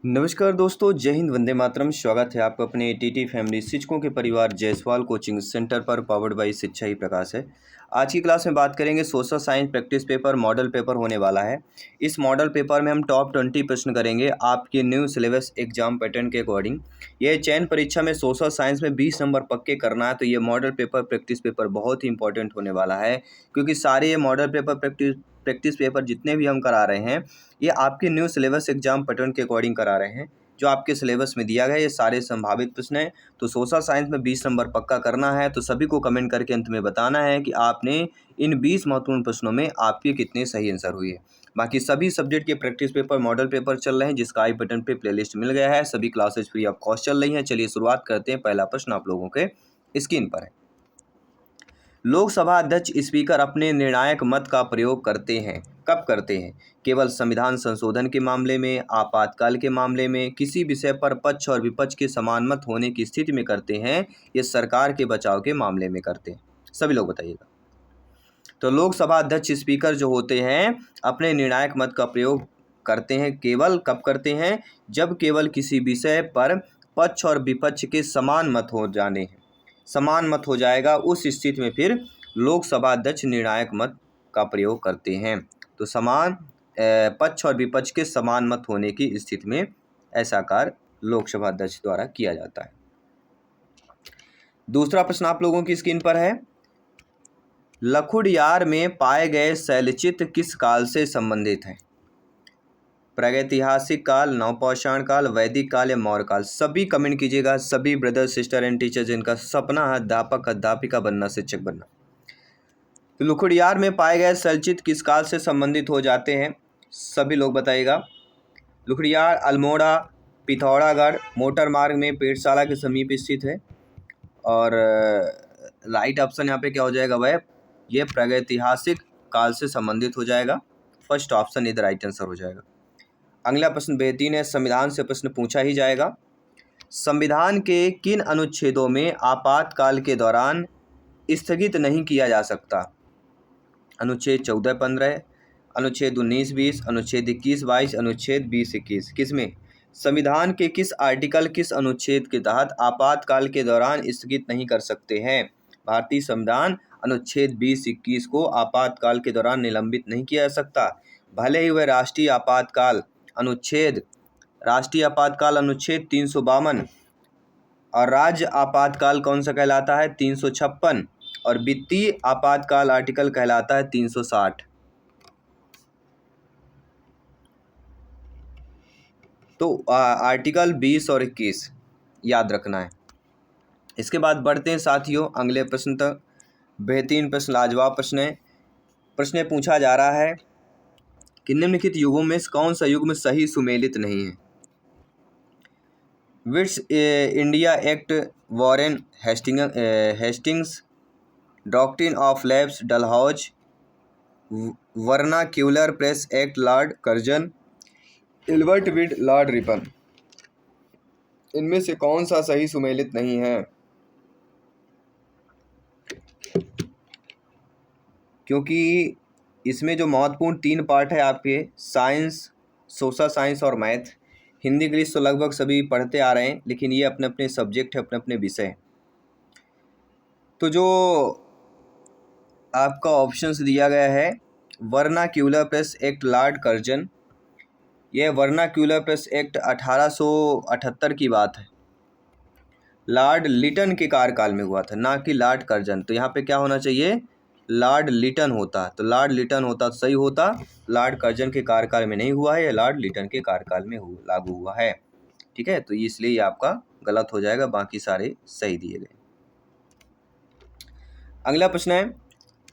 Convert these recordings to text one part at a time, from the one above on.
नमस्कार दोस्तों, जय हिंद, वंदे मातरम। स्वागत है आपका अपने टीटी फैमिली शिक्षकों के परिवार जायसवाल कोचिंग सेंटर पर, पावर्ड बाई शिक्षा ही प्रकाश है। आज की क्लास में बात करेंगे social science practice paper model paper होने वाला है। इस मॉडल पेपर में हम टॉप 20 प्रश्न करेंगे आपके न्यू सिलेबस एग्जाम पैटर्न के अकॉर्डिंग। यह चयन परीक्षा में सोशल साइंस में 20 नंबर पक्के करना है, तो ये मॉडल पेपर प्रैक्टिस पेपर बहुत ही इंपॉर्टेंट होने वाला है, क्योंकि सारे ये मॉडल पेपर प्रैक्टिस पेपर जितने भी हम करा रहे हैं ये आपके न्यू सिलेबस एग्जाम पैटर्न के अकॉर्डिंग करा रहे हैं। जो आपके सिलेबस में दिया गया है ये सारे संभावित प्रश्न हैं। तो सोशल साइंस में 20 नंबर पक्का करना है, तो सभी को कमेंट करके अंत में बताना है कि आपने इन 20 महत्वपूर्ण प्रश्नों में आपके कितने सही आंसर हुए। बाकी सभी सब्जेक्ट के प्रैक्टिस पेपर मॉडल पेपर चल रहे हैं, जिसका आई बटन पे प्लेलिस्ट मिल गया है। सभी क्लासेज फ्री ऑफ कॉस्ट चल रही हैं। चलिए शुरुआत करते हैं। पहला प्रश्न आप लोगों के स्क्रीन पर है। लोकसभा अध्यक्ष स्पीकर अपने निर्णायक मत का प्रयोग करते हैं, कब करते हैं? केवल संविधान संशोधन के मामले में, आपातकाल के मामले में, किसी विषय पर पक्ष और विपक्ष के समान मत होने की स्थिति में करते हैं, ये सरकार के बचाव के मामले में करते हैं? सभी लोग बताइएगा। तो लोकसभा अध्यक्ष स्पीकर जो होते हैं अपने निर्णायक मत का प्रयोग करते हैं, केवल कब करते हैं? जब केवल किसी विषय पर पक्ष और विपक्ष के समान मत हो जाने हैं, समान मत हो जाएगा, उस स्थिति में फिर लोकसभा अध्यक्ष निर्णायक मत का प्रयोग करते हैं। तो समान पक्ष और विपक्ष के समान मत होने की स्थिति में ऐसा कार्य लोकसभा अध्यक्ष द्वारा किया जाता है। दूसरा प्रश्न आप लोगों की स्क्रीन पर है। लखुड़ियार में पाए गए शैलचित्र किस काल से संबंधित हैं? प्रागैतिहासिक काल, नवपाषाण काल, वैदिक काल या मौर्य काल? सभी कमेंट कीजिएगा। सभी ब्रदर सिस्टर एंड टीचर जिनका सपना है अध्यापक अध्यापिका बनना, शिक्षक बनना। तो लखुड़ियार में पाए गए शैलचित्र किस काल से संबंधित हो जाते हैं? सभी लोग बताइएगा। लखुड़ियार अल्मोड़ा, पिथौरागढ़ मोटर मार्ग में पेड़शाला के समीप स्थित है। और राइट ऑप्शन यहाँ पे क्या हो जाएगा? वह ये प्रागैतिहासिक काल से संबंधित हो जाएगा। फर्स्ट ऑप्शन इधर राइट आंसर हो जाएगा। अगला प्रश्न बेहतरीन है। संविधान से प्रश्न पूछा ही जाएगा। संविधान के किन अनुच्छेदों में आपातकाल के दौरान स्थगित नहीं किया जा सकता? अनुच्छेद 14-15, अनुच्छेद 19-20, अनुच्छेद 21-22, अनुच्छेद 20-21। किसमें? संविधान के किस आर्टिकल, किस अनुच्छेद के तहत आपातकाल के दौरान स्थगित नहीं कर सकते हैं? भारतीय संविधान अनुच्छेद 20-21 को आपातकाल के दौरान निलंबित नहीं किया जा सकता, भले ही वह राष्ट्रीय आपातकाल अनुच्छेद 352 और राज्य आपातकाल कौन सा कहलाता है? 356। और वित्तीय आपातकाल आर्टिकल कहलाता है 360। तो आर्टिकल 20 और 21 याद रखना है। इसके बाद बढ़ते हैं साथियों अगले प्रश्न तक। बेहतरीन प्रश्न, लाजवाब प्रश्न है। प्रश्न पूछा जा रहा है कि निम्नलिखित युगों में कौन सा युग में सही सुमेलित नहीं है? British India act Warren Hastings, doctrine of lapse Dalhousie, vernacular press act Lord Curzon, Ilbert विड लॉर्ड रिपन। इनमें से कौन सा सही सुमेलित नहीं है? क्योंकि इसमें जो महत्वपूर्ण 3 पार्ट है आपके साइंस, सोशल साइंस और मैथ, हिंदी इंग्लिश तो लगभग सभी पढ़ते आ रहे हैं, लेकिन ये अपने अपने सब्जेक्ट है, अपने अपने विषय हैं। तो जो आपका ऑप्शंस दिया गया है vernacular press act Lord Curzon, यह वर्नाक्यूलर प्रेस एक्ट 1878 की बात है, लॉर्ड लिटन के कार्यकाल में हुआ था, ना कि लॉर्ड कर्जन। तो यहाँ पे क्या होना चाहिए? लॉर्ड लिटन होता। तो लॉर्ड लिटन होता तो सही होता। लॉर्ड कर्जन के कार्यकाल में नहीं हुआ है, यह लॉर्ड लिटन के कार्यकाल में लागू हुआ है। ठीक है, तो इसलिए ये आपका गलत हो जाएगा, बाकी सारे सही दिए गए। अगला प्रश्न है,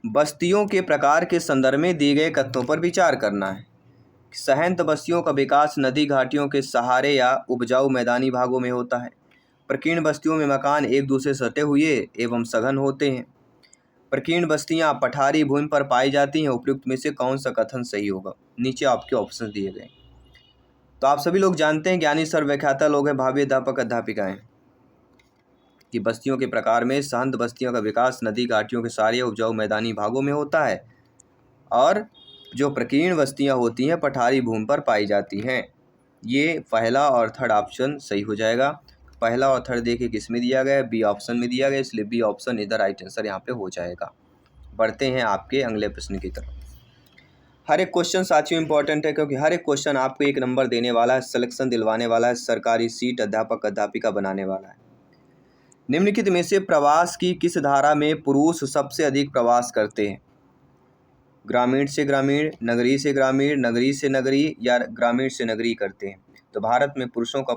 बस्तियों के प्रकार के संदर्भ में दिए गए कथनों पर विचार करना है। सहंत बस्तियों का विकास नदी घाटियों के सहारे या उपजाऊ मैदानी भागों में होता है। प्रकीर्ण बस्तियों में मकान एक दूसरे से सटे हुए एवं सघन होते हैं। प्रकीर्ण बस्तियां पठारी भूमि पर पाई जाती हैं। उपयुक्त में से कौन सा कथन सही होगा? नीचे आपके ऑप्शन दिए गए। तो आप सभी लोग जानते हैं, ज्ञानी सर्वव्याख्याता लोग हैं, भावी अध्यापक अध्यापिकाएं, कि बस्तियों के प्रकार में सहंत बस्तियों का विकास नदी घाटियों के सहारे उपजाऊ मैदानी भागों में होता है, और जो प्रकीर्ण बस्तियां होती हैं पठारी भूमि पर पाई जाती हैं। ये पहला और थर्ड ऑप्शन सही हो जाएगा। पहला और थर्ड देखिए किस में दिया गया है, बी ऑप्शन में दिया गया, इसलिए बी ऑप्शन इधर राइट आंसर यहाँ पे हो जाएगा। बढ़ते हैं आपके अगले प्रश्न की तरफ। हर एक क्वेश्चन साथियों इंपॉर्टेंट है, क्योंकि हर एक क्वेश्चन आपको एक नंबर देने वाला है, सिलेक्शन दिलवाने वाला है, सरकारी सीट अध्यापक अध्यापिका बनाने वाला है। निम्नलिखित में से प्रवास की किस धारा में पुरुष सबसे अधिक प्रवास करते हैं? ग्रामीण से ग्रामीण, नगरीय से ग्रामीण, नगरीय से नगरीय या ग्रामीण से नगरीय करते हैं। तो भारत में पुरुषों का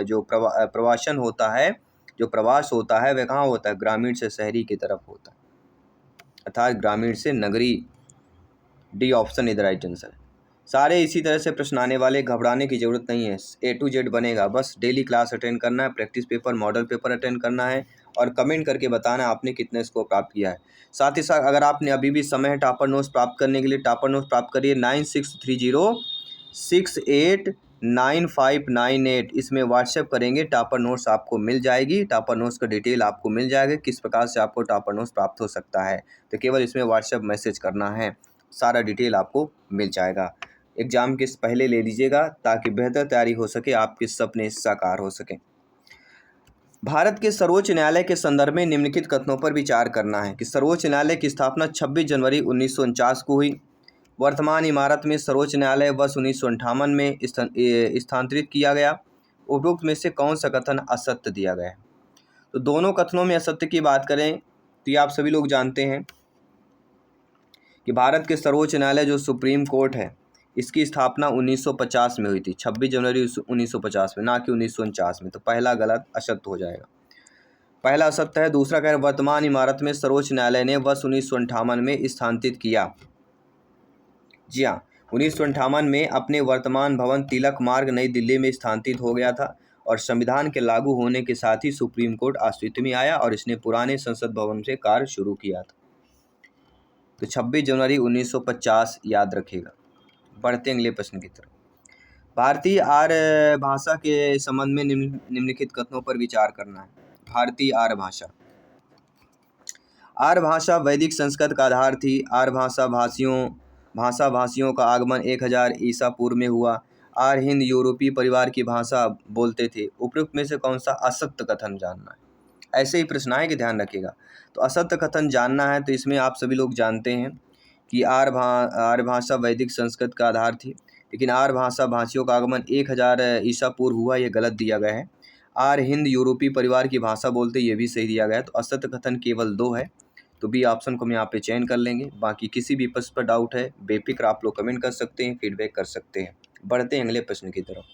जो प्रवासन होता है, जो प्रवास होता है वह कहाँ होता है? ग्रामीण से शहरी की तरफ होता है, अर्थात ग्रामीण से नगरीय। D option is right answer. सारे इसी तरह से प्रश्न आने वाले, घबराने की जरूरत नहीं है, A to Z बनेगा। बस डेली क्लास अटेंड करना है, practice paper model paper attend करना है और कमेंट करके बताना है आपने कितने स्कोर प्राप्त किया है। साथ ही साथ अगर आपने अभी भी समय है टॉपर नोट्स प्राप्त करने के लिए, टॉपर नोट्स प्राप्त करिए 9630689598। इसमें व्हाट्सएप करेंगे, टॉपर नोट्स आपको मिल जाएगी, टॉपर नोट्स का डिटेल आपको मिल जाएगा, किस प्रकार से आपको टॉपर नोट्स प्राप्त हो सकता है। तो केवल इसमें व्हाट्सएप मैसेज करना है, सारा डिटेल आपको मिल जाएगा। एग्ज़ाम के पहले ले लीजिएगा ताकि बेहतर तैयारी हो सके, आपके सपने साकार हो सकें। भारत के सर्वोच्च न्यायालय के संदर्भ में निम्नलिखित कथनों पर विचार करना है कि सर्वोच्च न्यायालय की स्थापना 26 जनवरी 1949 को हुई। वर्तमान इमारत में सर्वोच्च न्यायालय वर्ष 1958 में स्थानांतरित किया गया। उपरोक्त में से कौन सा कथन असत्य दिया गया है? तो दोनों कथनों में असत्य की बात करें तो ये आप सभी लोग जानते हैं कि भारत के सर्वोच्च न्यायालय जो सुप्रीम कोर्ट है, इसकी स्थापना 1950 में हुई थी, 26 जनवरी 1950 में, ना कि 1949 में। तो पहला गलत, असत्य हो जाएगा, पहला असत्य है। दूसरा कह रहे वर्तमान इमारत में सर्वोच्च न्यायालय ने वर्ष 1958 में स्थानांतरित किया। जी हाँ, 1958 में अपने वर्तमान भवन तिलक मार्ग नई दिल्ली में स्थानांतरित हो गया था और संविधान के लागू होने के साथ ही सुप्रीम कोर्ट अस्तित्व में आया और इसने पुराने संसद भवन से कार्य शुरू किया था। तो 26 जनवरी 1950 याद रखिएगा। बढ़ते अगले प्रश्न की तरफ। भारतीय आर्य भाषा के संबंध में निम्नलिखित कथनों पर विचार करना है। भारतीय आर्य भाषा। आर्य भाषा वैदिक संस्कृत का आधार थी। आर्य भाषाभाषियों का आगमन 1000 ईसा पूर्व में हुआ। आर्य हिंद यूरोपीय परिवार की भाषा बोलते थे। उपयुक्त में से कौन सा असत्य कथन जानना है? ऐसे ही प्रश्न आए कि ध्यान रखिएगा। तो असत्य कथन जानना है तो इसमें आप सभी लोग जानते हैं कि आर्य भाषा वैदिक संस्कृत का आधार थी, लेकिन आर्य भाषा भाषियों का आगमन 1000 ईसा पूर्व हुआ, ये गलत दिया गया है। आर्य हिंद यूरोपीय परिवार की भाषा बोलते, ये भी सही दिया गया है। तो असत्य कथन केवल 2 है, तो बी ऑप्शन को हम यहाँ पे चयन कर लेंगे। बाकी किसी भी प्रश्न पर डाउट है बेफिक्र आप लोग कमेंट कर सकते हैं, फीडबैक कर सकते हैं। बढ़ते हैं अगले प्रश्न की तरफ।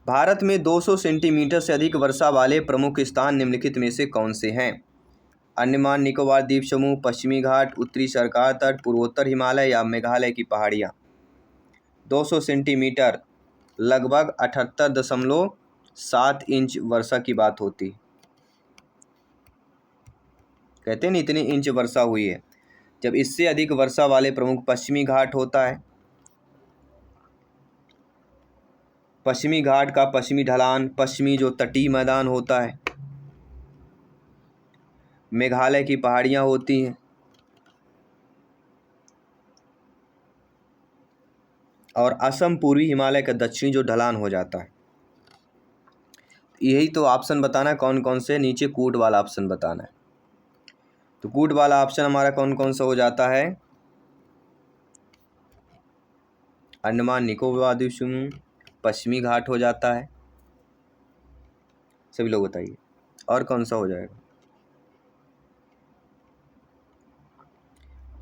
भारत में 200 सेंटीमीटर से अधिक वर्षा वाले प्रमुख स्थान निम्नलिखित में से कौन से हैं? अंडमान निकोबार द्वीप समूह, पश्चिमी घाट, उत्तरी सरकार तट, पूर्वोत्तर हिमालय या मेघालय की पहाड़ियाँ। 200 सेंटीमीटर लगभग 78.7 इंच वर्षा की बात होती है। कहते हैं ना इतनी इंच वर्षा हुई है। जब इससे अधिक वर्षा वाले प्रमुख पश्चिमी घाट होता है। पश्चिमी घाट का पश्चिमी ढलान, पश्चिमी जो तटीय मैदान होता है, मेघालय की पहाड़ियाँ होती हैं, और असम पूर्वी हिमालय का दक्षिणी जो ढलान हो जाता है। यही तो ऑप्शन बताना है कौन कौन से, नीचे कूट वाला ऑप्शन बताना है। तो कूट वाला ऑप्शन हमारा कौन कौन सा हो जाता है? अंडमान निकोबार द्वीप समूह, पश्चिमी घाट हो जाता है। सभी लोग बताइए और कौन सा हो जाएगा?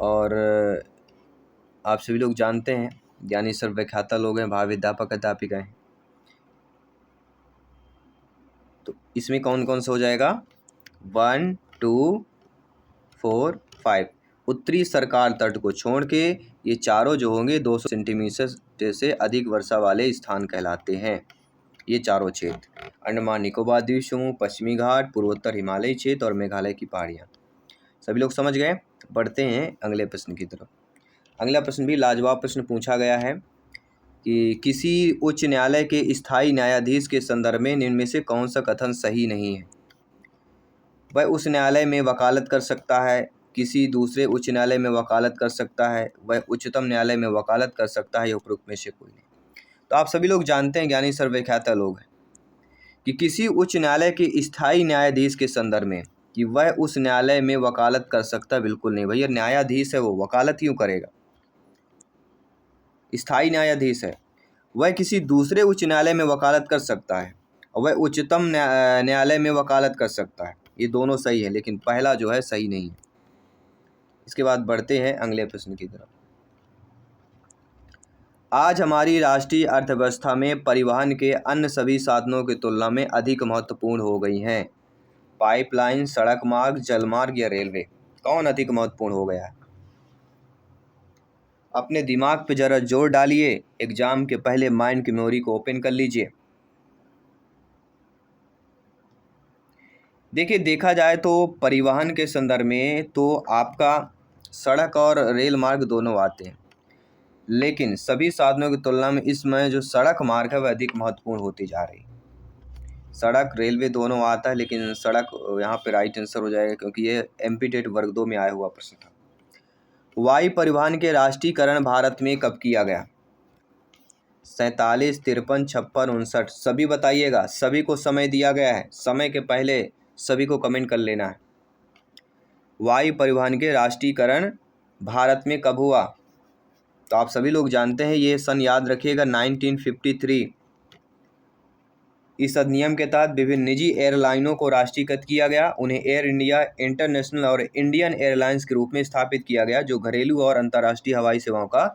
और आप सभी लोग जानते हैं यानी सर्वव्याख्याता लोग हैं, भावी अध्यापक अध्यापिका हैं, तो इसमें कौन कौन सा हो जाएगा? 1, 2, 4, 5। उत्तरी सरकार तट को छोड़ के ये चारों जो होंगे 200 सेंटीमीटर से अधिक वर्षा वाले स्थान कहलाते हैं। ये चारों क्षेत्र, अंडमान निकोबार द्वीप समूह, पश्चिमी घाट, पूर्वोत्तर हिमालयी क्षेत्र और मेघालय की पहाड़ियाँ। सभी लोग समझ गए? बढ़ते हैं अगले प्रश्न की तरफ। अगला प्रश्न भी लाजवाब प्रश्न पूछा गया है कि किसी उच्च न्यायालय के स्थायी न्यायाधीश के संदर्भ में निम्न में से कौन सा कथन सही नहीं है? वह उस न्यायालय में वकालत कर सकता है, किसी दूसरे उच्च न्यायालय में वकालत कर सकता है, वह उच्चतम न्यायालय में वकालत कर सकता है, या उपरोक्त में से कोई नहीं। तो आप सभी लोग जानते हैं ज्ञानी सर्वव्याख्याता लोग हैं कि किसी उच्च न्यायालय के स्थायी न्यायाधीश के संदर्भ में कि वह उस न्यायालय में वकालत कर सकता, बिल्कुल नहीं भैया, न्यायाधीश है वो, वकालत क्यों करेगा। स्थायी न्यायाधीश है, वह किसी दूसरे उच्च न्यायालय में वकालत कर सकता है और वह उच्चतम न्यायालय में वकालत कर सकता है। ये दोनों सही है, लेकिन पहला जो है सही नहीं है। इसके बाद बढ़ते हैं अगले प्रश्न की तरफ। आज हमारी राष्ट्रीय अर्थव्यवस्था में परिवहन के अन्य सभी साधनों की तुलना में अधिक महत्वपूर्ण हो गई हैं। पाइपलाइन, सड़क मार्ग, जलमार्ग या रेलवे, कौन अधिक महत्वपूर्ण हो गया है। अपने दिमाग पे जरा जोर डालिए, एग्जाम के पहले माइंड की मेमोरी को ओपन कर लीजिए। देखिए, देखा जाए तो परिवहन के संदर्भ में तो आपका सड़क और रेल मार्ग दोनों आते हैं, लेकिन सभी साधनों की तुलना में इसमें जो सड़क मार्ग है वह अधिक महत्वपूर्ण होती जा रही है। सड़क रेलवे दोनों आता है, लेकिन सड़क यहाँ पे राइट आंसर हो जाएगा, क्योंकि ये एमपी टेट वर्ग 2 में आया हुआ प्रश्न था। वायु परिवहन के राष्ट्रीयकरण भारत में कब किया गया। 47, 53, 56, 59, सभी बताइएगा। सभी को समय दिया गया है, समय के पहले सभी को कमेंट कर लेना है। वायु परिवहन के राष्ट्रीयकरण भारत में कब हुआ, तो आप सभी लोग जानते हैं, ये सन याद रखिएगा 1953। इस अधिनियम के तहत विभिन्न निजी एयरलाइनों को राष्ट्रीयकृत किया गया। उन्हें एयर इंडिया, इंटरनेशनल और इंडियन एयरलाइंस के रूप में स्थापित किया गया, जो घरेलू और अंतर्राष्ट्रीय हवाई सेवाओं का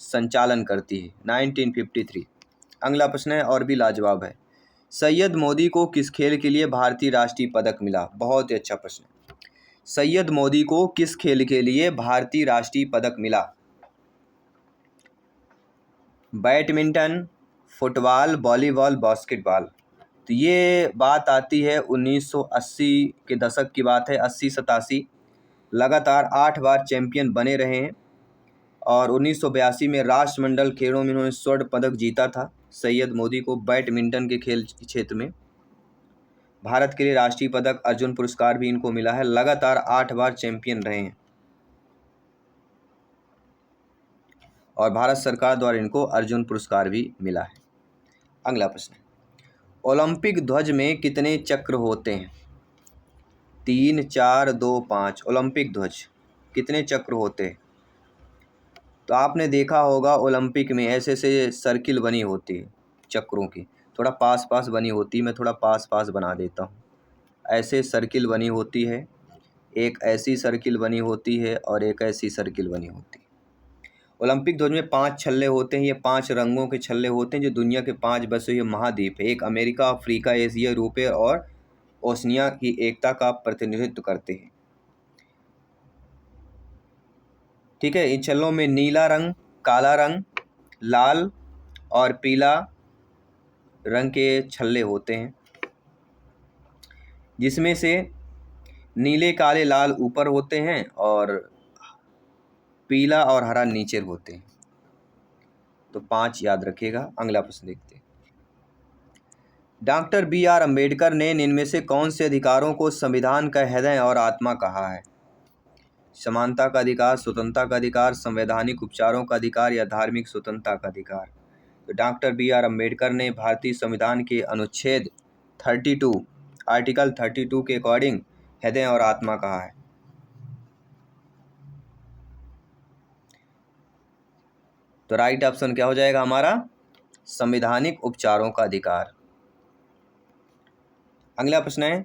संचालन करती है। 1953। अगला प्रश्न है और भी लाजवाब है। सैयद मोदी को किस खेल के लिए भारतीय राष्ट्रीय पदक मिला। बहुत ही अच्छा प्रश्न। सैयद मोदी को किस खेल के लिए भारतीय राष्ट्रीय पदक मिला। Badminton, football, volleyball, basketball. तो ये बात आती है 1980 के दशक की बात है, 80-87। लगातार 8 बार चैंपियन बने रहे हैं और 1982 में राष्ट्रमंडल खेलों में उन्होंने स्वर्ण पदक जीता था। सैयद मोदी को बैडमिंटन के खेल क्षेत्र में भारत के लिए राष्ट्रीय पदक, अर्जुन पुरस्कार भी इनको मिला है। लगातार 8 बार चैंपियन रहे हैं और भारत सरकार द्वारा इनको अर्जुन पुरस्कार भी मिला है। अगला प्रश्न, ओलंपिक ध्वज में कितने चक्र होते हैं। 3, 4, 2, 5। ओलंपिक ध्वज कितने चक्र होते हैं। तो आपने देखा होगा ओलंपिक में ऐसे ऐसे सर्किल बनी होती है चक्रों की, थोड़ा पास पास बनी होती है, मैं थोड़ा पास पास बना देता हूँ। ऐसे सर्किल बनी होती है, एक ऐसी सर्किल बनी होती है और एक ऐसी सर्किल बनी होती है। ओलंपिक ध्वज में 5 छल्ले होते हैं। ये 5 रंगों के छल्ले होते हैं जो दुनिया के 5 बसे हुए महाद्वीप है, एक अमेरिका, अफ्रीका, एशिया, यूरोपीय और ओशनिया की एकता का प्रतिनिधित्व करते हैं। ठीक है, इन छल्लों में नीला रंग, काला रंग, लाल और पीला रंग के छल्ले होते हैं, जिसमें से नीले, काले, लाल ऊपर होते हैं और पीला और हरा नीचे होते हैं। तो 5 याद रखिएगा। अगला प्रश्न देखते हैं। डॉक्टर BR अम्बेडकर ने इनमें से कौन से अधिकारों को संविधान का हृदय और आत्मा कहा है। समानता का अधिकार, स्वतंत्रता का अधिकार, संवैधानिक उपचारों का अधिकार या धार्मिक स्वतंत्रता का अधिकार। तो डॉक्टर BR अम्बेडकर ने भारतीय संविधान के अनुच्छेद 32, आर्टिकल 32 के अकॉर्डिंग हृदय और आत्मा कहा है। तो राइट ऑप्शन क्या हो जाएगा हमारा, संवैधानिक उपचारों का अधिकार। अगला प्रश्न है,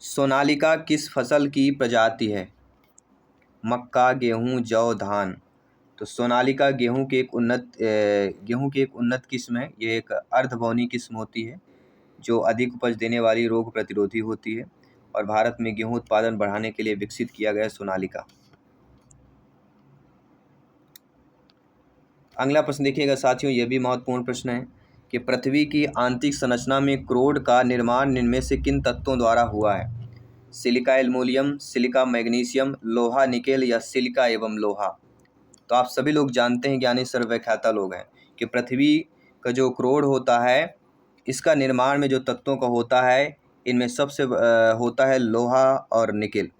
सोनालिका किस फसल की प्रजाति है। मक्का, गेहूं, जौ, धान। तो सोनालिका गेहूं की एक उन्नत किस्म है। ये एक अर्धबौनी किस्म होती है जो अधिक उपज देने वाली, रोग प्रतिरोधी होती है और भारत में गेहूं उत्पादन बढ़ाने के लिए विकसित किया गया सोनालिका। अगला प्रश्न देखिएगा साथियों, यह भी महत्वपूर्ण प्रश्न है कि पृथ्वी की आंतरिक संरचना में क्रोड का निर्माण इनमें से किन तत्वों द्वारा हुआ है। सिलिका एल्युमिनियम, सिलिका मैग्नीशियम, लोहा निकेल या सिलिका एवं लोहा। तो आप सभी लोग जानते हैं, ज्ञानी सर्वव्याख्याता लोग हैं, कि पृथ्वी का जो क्रोड होता है इसका निर्माण में जो तत्वों का होता है, इनमें सबसे होता है लोहा और निकेल।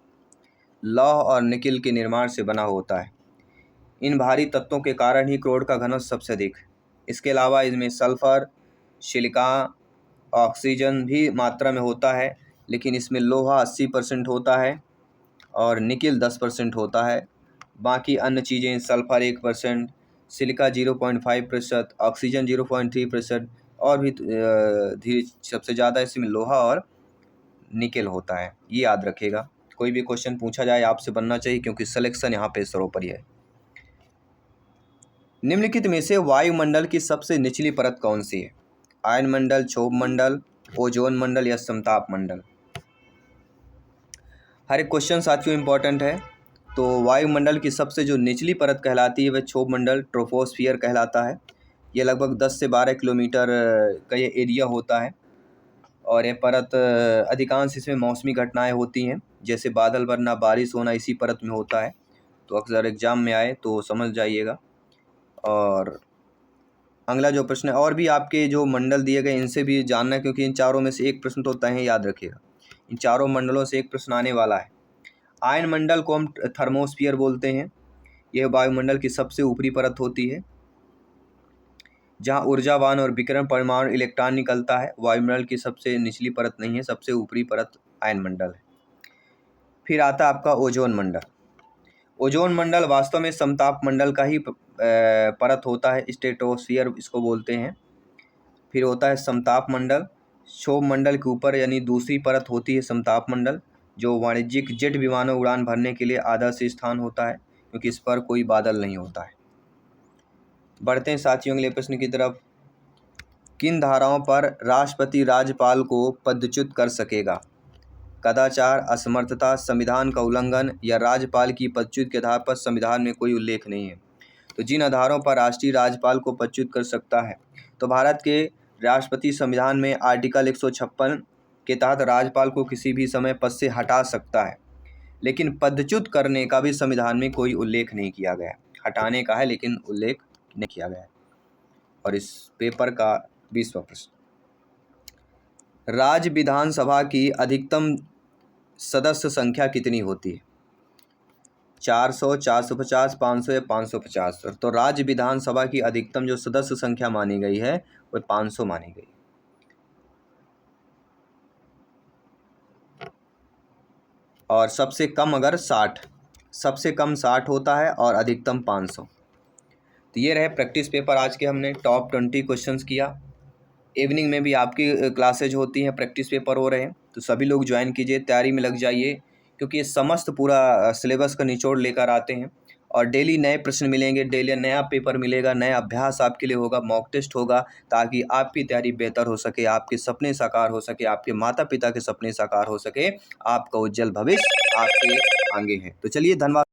लौह और निकेल के निर्माण से बना होता है। इन भारी तत्वों के कारण ही क्रोड का घनत्व सबसे अधिक है। इसके अलावा इसमें सल्फ़र, सिलिका, ऑक्सीजन भी मात्रा में होता है, लेकिन इसमें लोहा 80% होता है और निकेल 10% होता है। बाकी अन्य चीज़ें सल्फ़र 1%, सिलिका 0.5%, ऑक्सीजन 0.3% और भी धीरे सबसे ज़्यादा इसमें लोहा और निकेल होता है। ये याद रखिएगा, कोई भी क्वेश्चन पूछा जाए आपसे बनना चाहिए, क्योंकि सिलेक्शन यहाँ पे सर्वोपरि है। निम्नलिखित में से वायुमंडल की सबसे निचली परत कौन सी है? आयन मंडल, क्षोभ मंडल, ओजोन मंडल या समताप मंडल? हर एक क्वेश्चन साथियों इम्पोर्टेंट है। तो वायुमंडल की सबसे जो निचली परत कहलाती है वह क्षोभ मंडल, ट्रोपोस्फियर कहलाता है। ये लगभग 10 से 12 किलोमीटर का ये एरिया होता है और ये परत अधिकांश इसमें मौसमी घटनाएं होती हैं, जैसे बादल बनना, बारिश होना इसी परत में होता है। तो अक्सर एग्जाम में आए तो समझ जाइएगा। और अगला जो प्रश्न है, और भी आपके जो मंडल दिए गए इनसे भी जानना है, क्योंकि इन चारों में से एक प्रश्न तो तय है, याद रखिएगा। इन चारों मंडलों से एक प्रश्न आने वाला है। आयन मंडल को हम थर्मोस्फियर बोलते हैं। यह वायुमंडल की सबसे ऊपरी परत होती है, जहां ऊर्जावान और विकिरण परमाणु इलेक्ट्रॉन निकलता है। वायुमंडल की सबसे निचली परत नहीं है, सबसे ऊपरी परत आयन मंडल है। फिर आता है आपका ओजोन मंडल। ओजोन मंडल वास्तव में समताप मंडल का ही परत होता है, स्ट्रेटोस्फियर इसको बोलते हैं। फिर होता है समताप मंडल। क्षोभ मंडल के ऊपर यानी दूसरी परत होती है समताप मंडल, जो वाणिज्यिक जेट विमानों उड़ान भरने के लिए आदर्श स्थान होता है, क्योंकि इस पर कोई बादल नहीं होता है। बढ़ते हैं साथियों अगले प्रश्न की तरफ। किन धाराओं पर राष्ट्रपति राज्यपाल को पदच्युत कर सकेगा? कदाचार, असमर्थता, संविधान का उल्लंघन या राज्यपाल की पदच्युत के आधार पर संविधान में कोई उल्लेख नहीं है। तो जिन आधारों पर राष्ट्रीय राज्यपाल को पदच्युत कर सकता है, तो भारत के राष्ट्रपति संविधान में आर्टिकल 156 के तहत राज्यपाल को किसी भी समय पद से हटा सकता है, लेकिन पदच्युत करने का भी संविधान में कोई उल्लेख नहीं किया गया। हटाने का है लेकिन उल्लेख नहीं किया गया। और इस पेपर का 20वां प्रश्न, राज्य विधानसभा की अधिकतम सदस्य संख्या कितनी होती है? 400, 450, 500 या 550? तो राज्य विधानसभा की अधिकतम जो सदस्य संख्या मानी गई है वह 500 मानी गई। और सबसे कम अगर 60, सबसे कम 60 होता है और अधिकतम 500। तो ये रहे प्रैक्टिस पेपर आज के, हमने टॉप 20 क्वेश्चंस किया। इवनिंग में भी आपकी क्लासेज होती हैं, प्रैक्टिस पेपर हो रहे हैं, तो सभी लोग ज्वाइन कीजिए, तैयारी में लग जाइए, क्योंकि ये समस्त पूरा सिलेबस का निचोड़ लेकर आते हैं। और डेली नए प्रश्न मिलेंगे, डेली नया पेपर मिलेगा, नया अभ्यास आपके लिए होगा, मॉक टेस्ट होगा, ताकि आपकी तैयारी बेहतर हो सके, आपके सपने साकार हो सके, आपके माता पिता के सपने साकार हो सके, आपका उज्जवल भविष्य आपके आगे है। तो चलिए, धन्यवाद।